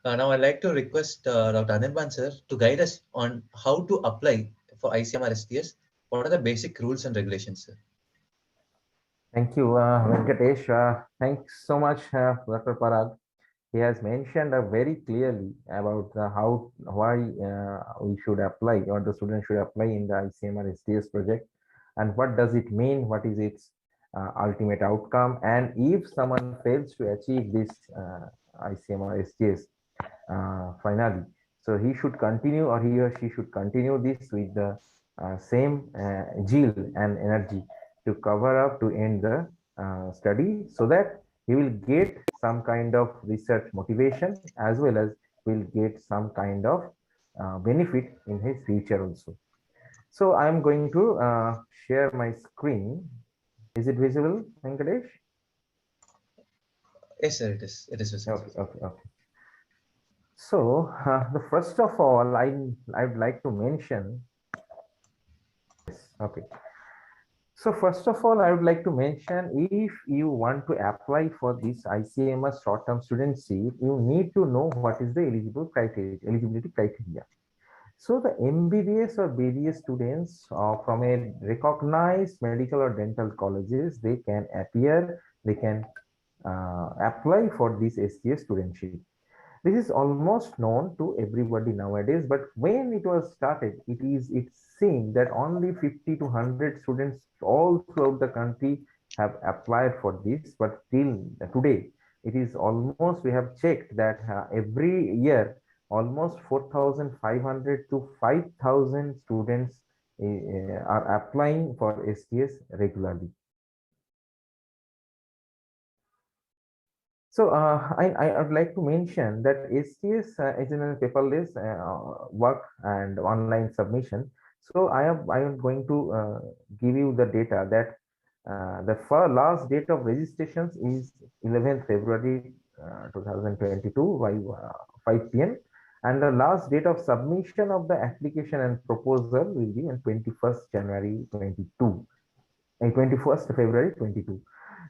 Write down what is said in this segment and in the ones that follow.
Now I'd like to request Dr. Anirban sir to guide us on how to apply for ICMR STS. What are the basic rules and regulations, sir? Thank you, Venkatesh. Thanks so much, Dr. Parag. He has mentioned very clearly about why we should apply, or the student should apply in the ICMR STS project, and what does it mean, what is its ultimate outcome, and if someone fails to achieve this ICMR STS finally, so he should continue, or he or she should continue this with the same zeal and energy to cover up to end the study, so that he will get some kind of research motivation, as well as will get some kind of benefit in his future also. So I am going to share my screen. Is it visible, Venkatesh? Yes, sir, it is. It is visible. Okay, okay, okay. So the first of all, I'd like to mention. Yes, okay. So first of all, I would like to mention, if you want to apply for this ICMS short-term studentship, you need to know what is the eligibility criteria. So the MBBS or BDS students from a recognized medical or dental colleges, they can appear, they can apply for this STS studentship. This is almost known to everybody nowadays, but when it was started, it's seen that only 50 to 100 students all throughout the country have applied for this. But till today, it is almost, we have checked that every year almost 4,500 to 5,000 students are applying for STS regularly. So I would like to mention that STS is in a paperless work and online submission. So I am going to give you the data that the last date of registrations is 11th February 2022 by 5 p.m. And the last date of submission of the application and proposal will be on 21st January 22, 21st February 22.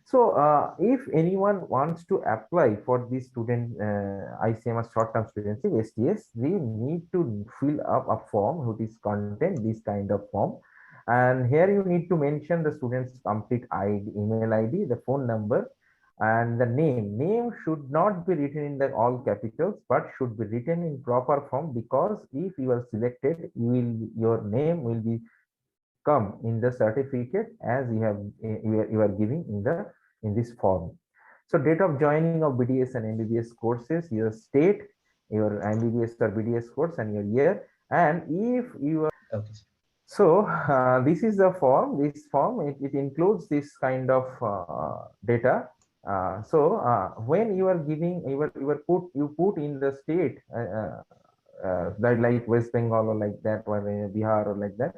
So if anyone wants to apply for this student ICMS short-term studentship STS, they need to fill up a form which is contain this kind of form. And here you need to mention the student's complete ID, email ID, the phone number, and the name. Name should not be written in the all capitals, but should be written in proper form, because if you are selected, your name will be come in the certificate as you are giving in this form. So date of joining of BDS and MBBS courses, your state, your MBBS or BDS course, and your year. And if you are Okay. so this is the form. This form, it includes this kind of data. When you are giving, you put in the state that like West Bengal or like that, or Bihar or like that.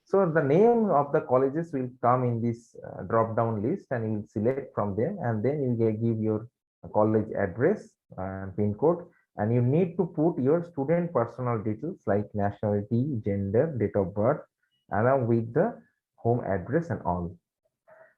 So the name of the colleges will come in this drop down list, and you will select from them, and then you give your college address and pin code, and you need to put your student personal details like nationality, gender, date of birth, along with the home address and all.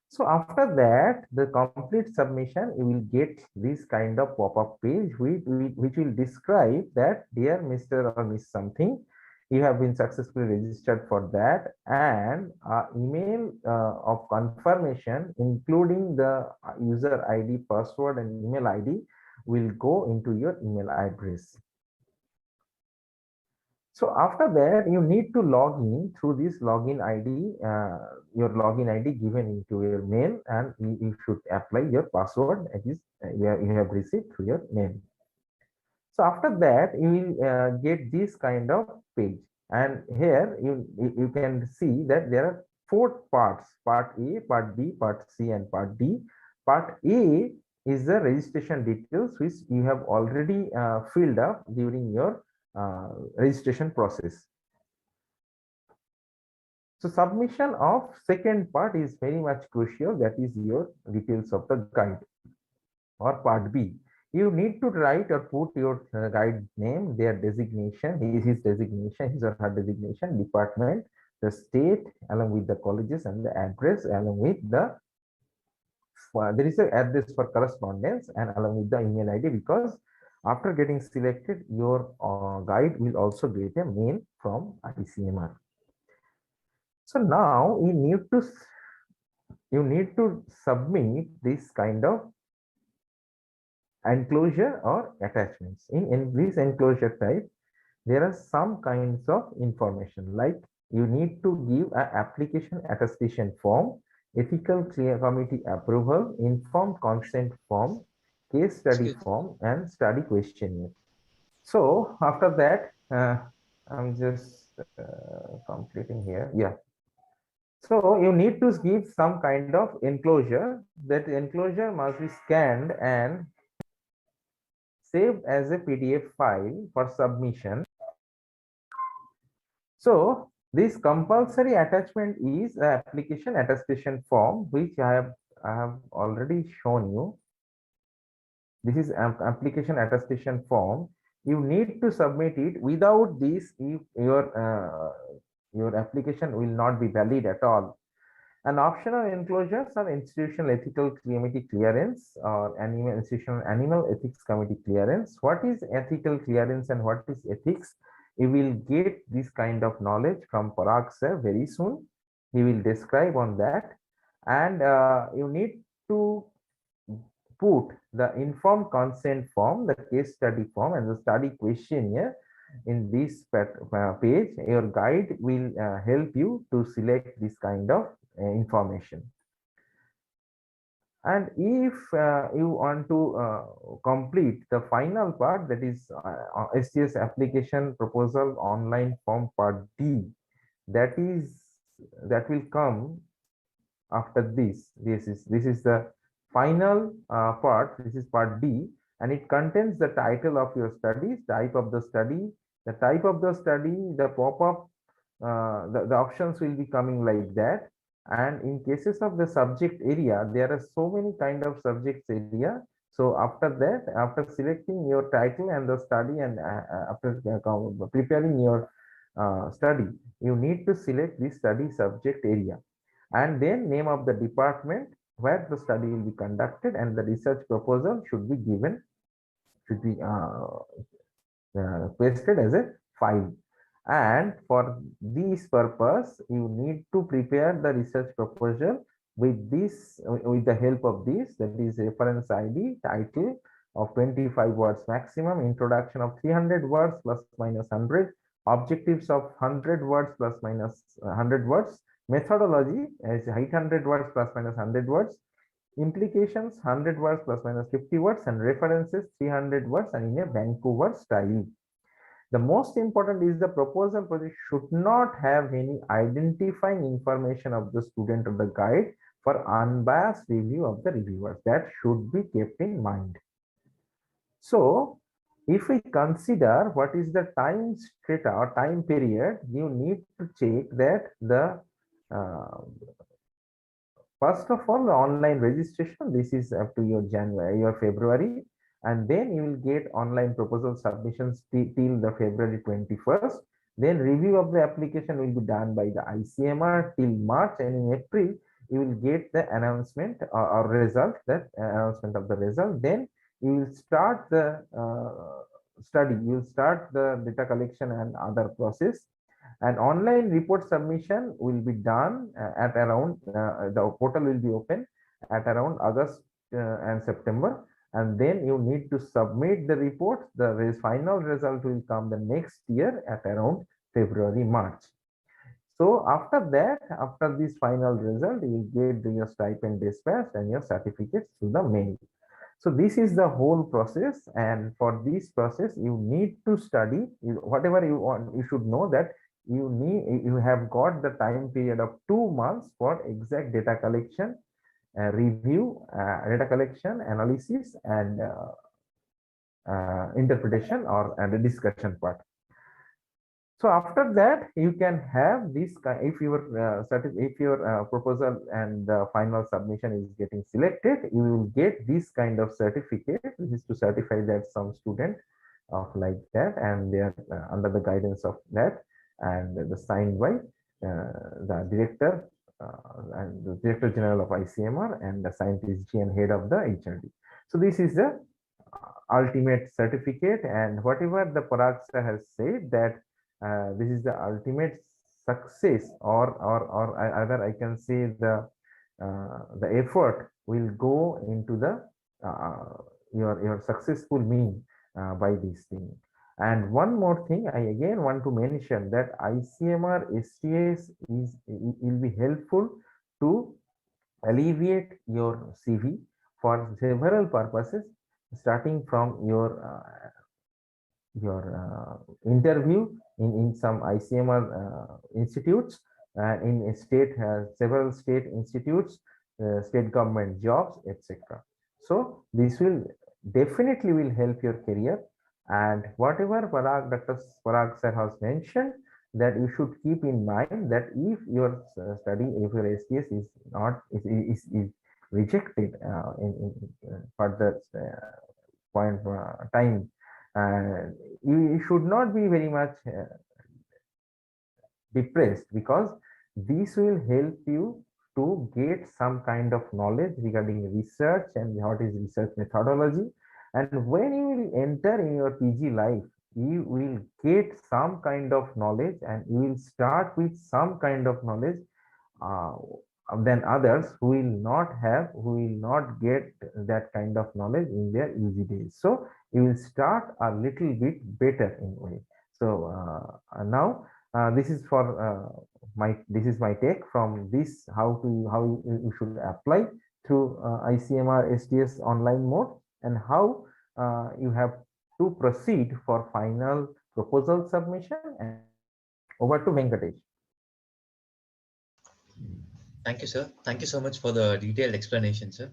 So after that, the complete submission, you will get this kind of pop-up page which will describe that, dear Mr. or Miss something, you have been successfully registered for that, and email of confirmation, including the user ID, password, and email ID, will go into your email address. So after that, you need to log in through this login ID, your login ID given into your mail, and you should apply your password that is you have received through your mail. So after that, you will get this kind of page, and here you can see that there are 4 parts: Part A, Part B, Part C, and Part D. Part A is the registration details which you have already filled up during your registration process. So submission of second part is very much crucial. That is your details of the guide. Or part B, you need to write or put your guide name, their designation, his designation, his or her designation, department, the state, along with the colleges, and the address, along with the there is an address for correspondence, and along with the email ID, because After getting selected, your guide will also get a mail from ICMR. So now you need to submit this kind of enclosure or attachments. In this enclosure type, there are some kinds of information like you need to give an application attestation form, ethical clear committee approval, informed consent form, case study Excuse. form, and study questionnaire. So after that, I'm just completing here. Yeah. So you need to give some kind of enclosure. That enclosure must be scanned and saved as a PDF file for submission. So this compulsory attachment is a application attestation form, which I have already shown you. This is application attestation form. You need to submit it. Without this, your application will not be valid at all. And optional enclosures are institutional ethical committee clearance or institutional animal ethics committee clearance. What is ethical clearance and what is ethics? You will get this kind of knowledge from Parag sir very soon. He will describe on that. And you need to put the informed consent form, the case study form, and the study questionnaire in this page. Your guide will help you to select this kind of information. And if you want to complete the final part, that is STS application proposal online form part D, that will come after this. This is the final part. This is part D, and it contains the title of your studies, type of the study, the type of the study, the pop-up, the options will be coming like that. And in cases of the subject area, there are so many kind of subjects area. So after that, after selecting your title and the study, and after preparing your study, you need to select this study subject area, and then name of the department where the study will be conducted, and the research proposal should be given, should be pasted as a file. And for this purpose, you need to prepare the research proposal with the help of this, that is reference ID, title of 25 words maximum, introduction of 300 words plus minus 100, objectives of 100 words plus minus 100 words, methodology is 800 words plus minus 100 words, implications 100 words plus minus 50 words, and references 300 words and in a Vancouver style. The most important is the proposal project should not have any identifying information of the student or the guide for unbiased review of the reviewers. That should be kept in mind. So if we consider what is the time strata or time period, you need to check that the first of all, the online registration, this is up to your January or February, and then you will get online proposal submissions till the February 21st. Then review of the application will be done by the ICMR till March, and in April you will get the announcement or result, that announcement of the result. Then you will start the study, you will start the data collection and other process. An online report submission will be done at around, the portal will be open at around August and September, and then you need to submit the report. The final result will come the next year at around February, March. So after that, after this final result, you will get your stipend dispatched and your certificates through the mail. So this is the whole process, and for this process you need to study whatever you want. You should know that you have got the time period of 2 months for exact data collection, review, data collection, analysis, and interpretation or the discussion part. So after that, you can have this. If your proposal and the final submission is getting selected, you will get this kind of certificate. This is to certify that some student of like that, and they are under the guidance of that, and the signed by the director and the director general of ICMR and the scientist G and head of the HRD. So this is the ultimate certificate, and whatever the Parag sir has said that this is the ultimate success, or either I can say the effort will go into the your successful mean by this thing. And one more thing, I again want to mention that ICMR STS will be helpful to alleviate your CV for several purposes, starting from your interview in some ICMR institutes, in several state institutes, state government jobs, etc. So this will definitely will help your career. And whatever Dr. Parag sir has mentioned, that you should keep in mind that if your study, if your STS is not is rejected in further point time, uh, you should not be very much depressed, because this will help you to get some kind of knowledge regarding research and what is research methodology. And when you will enter in your PG life, you will get some kind of knowledge, and you will start with some kind of knowledge uh, than others who will not get that kind of knowledge in their UG days. So you will start a little bit better in way. So now this is for this is my take from this, how you should apply through ICMR STS online mode, and how you have to proceed for final proposal submission. And over to Venkatesh. Thank you, sir. Thank you so much for the detailed explanation, sir.